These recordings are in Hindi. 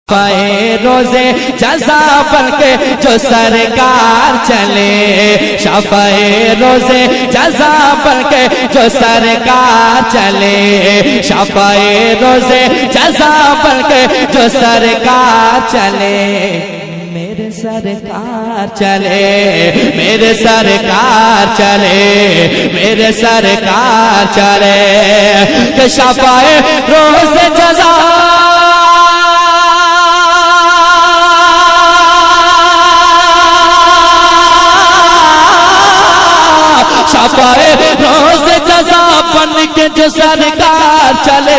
पाए रोजे जज़ा बनके जो सरकार चले, शफ़ाए रोजे जज़ा बनके जो सरकार चले, शफ़ाए रोजे जज़ा बनके जो सरकार चले। मेरे सरकार चले, मेरे सरकार चले, मेरे सरकार चले, कि शफ़ाए रोजे जज़ा शफ़ाए रोज़ जज़ा बन के जो सरकार चले,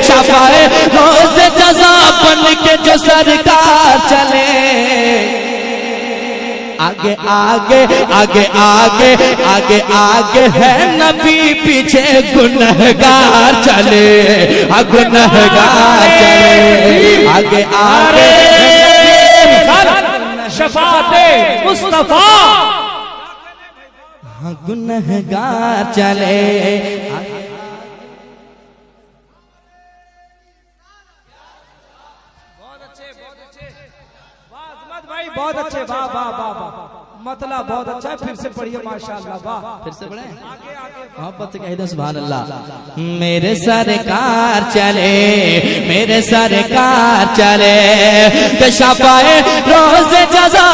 शफ़ाए रोज़ जज़ा बन के जो सरकार चले। आगे आगे आगे आगे आगे आगे है नबी, पीछे गुनहगार चले, गुनहगार चले। आगे आगे शफ़ाअते मुस्तफ़ा गुनहगार चले। बहुत अच्छे वाह अज़मत भाई, बहुत अच्छे, वाह वाह वाह वाह, मतलब बहुत अच्छा। फिर से पढ़िए माशाअल्लाह, वाह। फिर से पढ़े, आगे आगे मोहब्बत से कह दो सुभान अल्लाह। मेरे सरकार चले, मेरे सरकार चले, कि शफ़ाए रोज़े जज़ा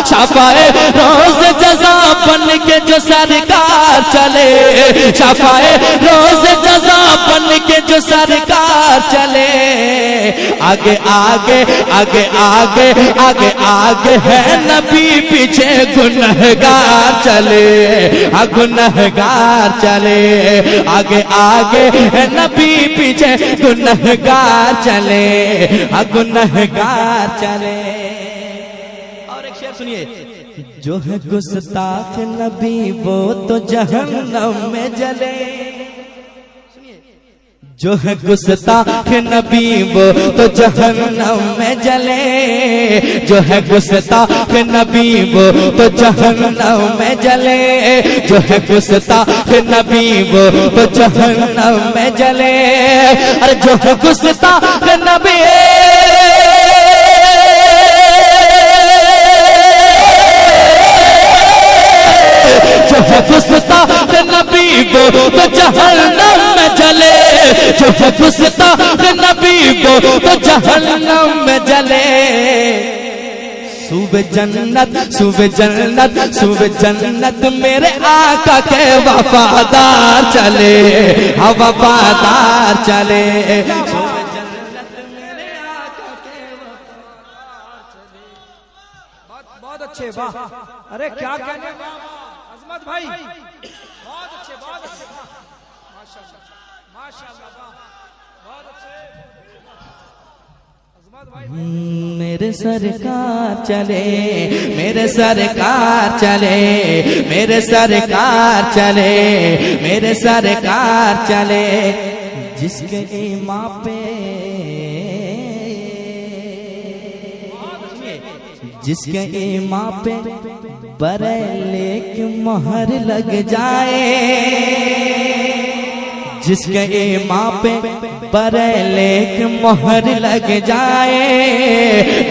शफ़ाए रोज़ जज़ा बन के जो सरकार चले, शफ़ाए रोज़ जज़ा बन के जो सरकार चले। आगे आगे आगे आगे आगे आगे है नबी, पीछे गुनहगार चले, गुनहगार चले। आगे आगे है नबी, पीछे गुनहगार चले, गुनहगार चले। सुनिए, जो है गुस्ताख नबी वो तो जहन्नम में जले। जो है गुस्ताख नबी वो तो जहन्नम में जले, जो है गुस्ताख नबी वो तो जहन्नम में जले, जो है गुस्ताख नबी वो तो जहन्नम में जले। अरे जो है गुस्ताख नबी गुस्ताख नबी वो तो जहन्नम में जले, जो है गुस्ताख नबी वो तो जहन्नम में जले। सुबह जन्नत सुबह जन्नत सुबह जन्नत मेरे आका के वफादार चले, वफादार चले। सुबह जन्नत मेरे आका के वफादार चले। बहुत अच्छे, वाह। अरे क्या कहने अज़मत भाई, बहुत अच्छे माशाअल्लाह माशाअल्लाह, बहुत अच्छे अज़मत भाई। मेरे सरकार चले, मेरे सरकार चले, मेरे सरकार चले, मेरे सरकार चले, जिसके ईमां पे जिसके ईमां पे बरेले की मोहर लग जाए, जिसके ईमां पे बरेले की मोहर लग जाए,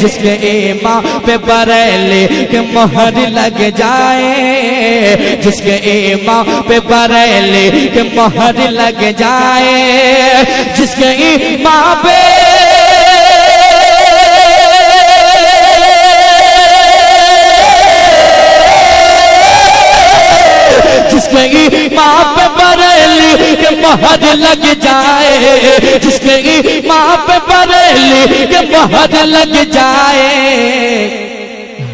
जिसके ईमां पे बरेले की मोहर लग जाए, जिसके ईमां पे बरेले की मोहर लग जाए, जिसके ईमां पे जिसके ईमां पे बरेली के मोहर लग जाए, जिसके ईमां पे बरेली के मोहर लग जाए।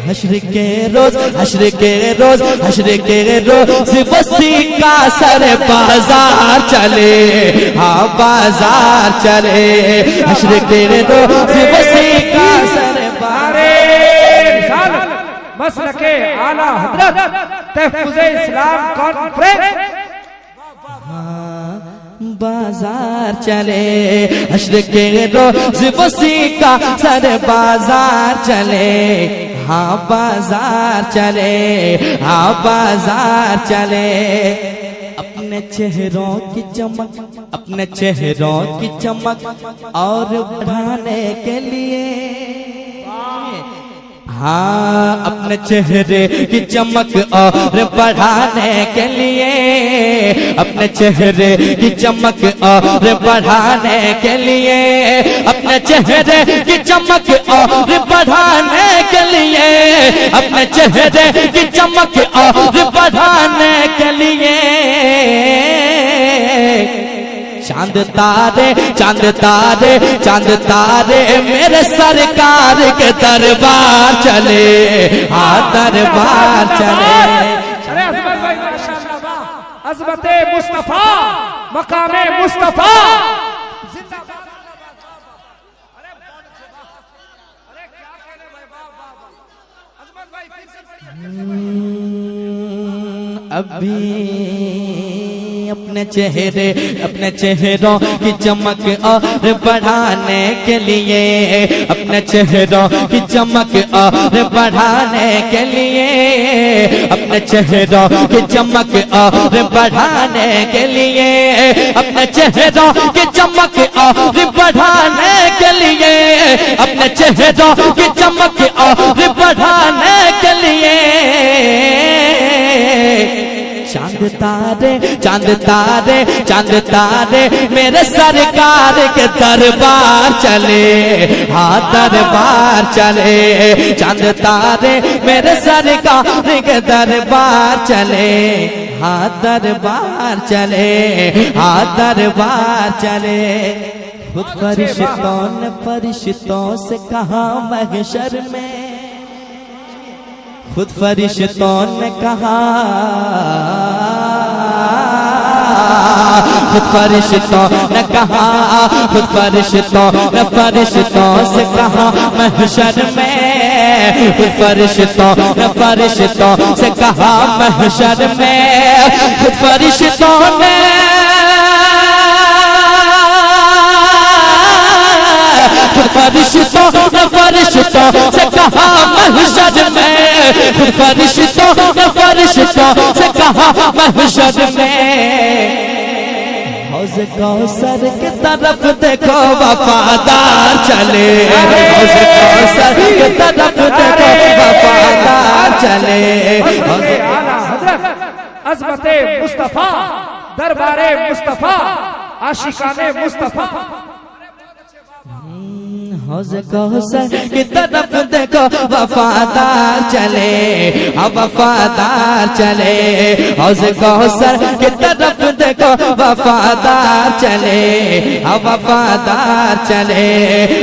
हश्र के रोज हश्र के रोज हश्र के रोज वसी का सर बाजार चले, हाँ बाजार चले। हश्र के रोज वसी का सर मसलके आला हज़रत तहफ़्फ़ुज़ इस्लाम कॉन्फ्रेंस बाजार चले, हश्र के रोज वसी का सर बाजार चले। हाँ बाजार चले, हाँ बाजार चले। अपने चेहरों की चमक, अपने चेहरों की चमक और बढ़ाने के लिए, हाँ अपने चेहरे की चमक और बढ़ाने के लिए, अपने चेहरे की चमक और बढ़ाने के लिए, अपने चेहरे की चमक और बढ़ाने के लिए, अपने चेहरे की चमक और बढ़ाने के लिए चांद तारे, चांद तारे, चांद तारे मेरे सरकार के दरबार चले, हाँ दरबार चले। अरे अजमत भाई माशाअल्लाह, वाह, अजमते मुस्तफा, मकामे मुस्तफा जिंदाबाद। अरे बहुत अच्छे, वाह, अरे क्या कहने भाई, वाह वाह वाह। अजमत भाई फिर से अभी अपने चेहरे, अपने चेहरों की चमक और बढ़ाने के लिए, अपने चेहरों की चमक और बढ़ाने के लिए, अपने चेहरों की चमक और बढ़ाने के लिए, अपने चेहरों की चमक और बढ़ाने के लिए, अपने चेहरों की चमक और बढ़ाने के लिए चांद तारे, चांद तारे, चांद तारे मेरे सरकार के दरबार चले, हाँ दरबार चले। चांद तारे मेरे सरकार के दरबार चले, हाँ दरबार चले, हाँ दरबार चले। खुद फरिश्तों ने फरिश्तों से कहा महशर में, खुद फरिश्तों ने कहा, खुद फरिश्तों ने कहा, खुद फरिश्तों ने फरिश्तों से कहा महशर में, खुद फरिश्तों ने फरिश्तों से कहा महशर में, खुद फरिश्तों ने फरिश्तों ने फरिश्तों से कहा महशर में, खुद फरिश्तों ने फरिश्तों से कहा महशर में। हौज़ कौसर की तरफ देखो वफादार चले, हौज़ कौसर की तरफ देखो वफादार चले। अज़मते मुस्तफा, दरबारे मुस्तफा, आशिकाने मुस्तफा। हौज़ कौसर की तरफ देखो वफादार चले, हाँ वफादार चले। हौज़ कौसर की तरफ देखो वफादार चले, हाँ वफादार चले।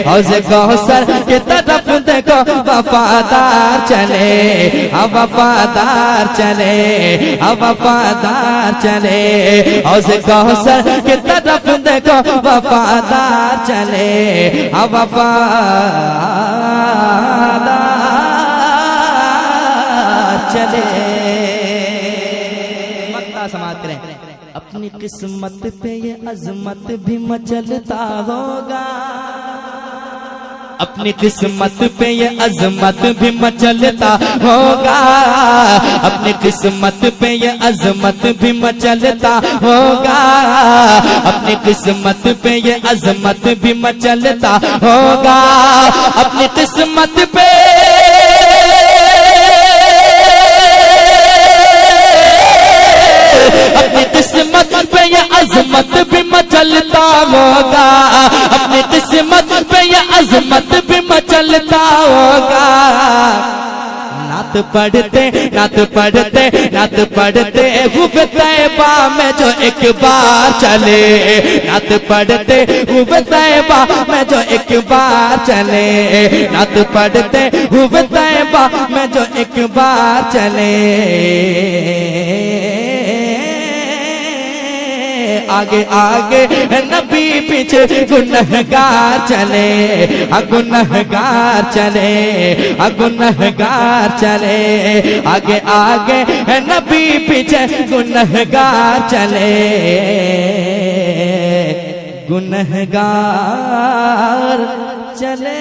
हौज़ कौसर की तरफ देखो वफादार चले, हाँ वफादार चले, हाँ वफादार चले। हौज़ कौसर की तरफ देखो वफादार चले, हाँ वफादार चले। मक्ता समाप्त करें। अपनी किस्मत पे ये अजमत भी मचलता होगा, अपनी किस्मत पे ये अजमत भी मचलता होगा, अपनी किस्मत पे ये अजमत भी मचलता होगा, अपनी किस्मत पे ये अजमत भी मचलता होगा, अपनी किस्मत पे अपनी किस्मत पे ये अजमत भी मचलता होगा, अपनी किस्मत पे ये अजमत भी मचलता होगा। नात पढ़ते, नात पढ़ते, नात पढ़ते हुए तैबा में जो एक बार चले, नात पढ़ते हुए तैबा में जो एक बार चले, नात पढ़ते हुए तैबा में जो एक बार चले। आगे आगे नबी पीछे गुनहगार चले, गुनहगार चले, गुनहगार चले। आगे आगे नबी पीछे गुनहगार चले, गुनहगार चले।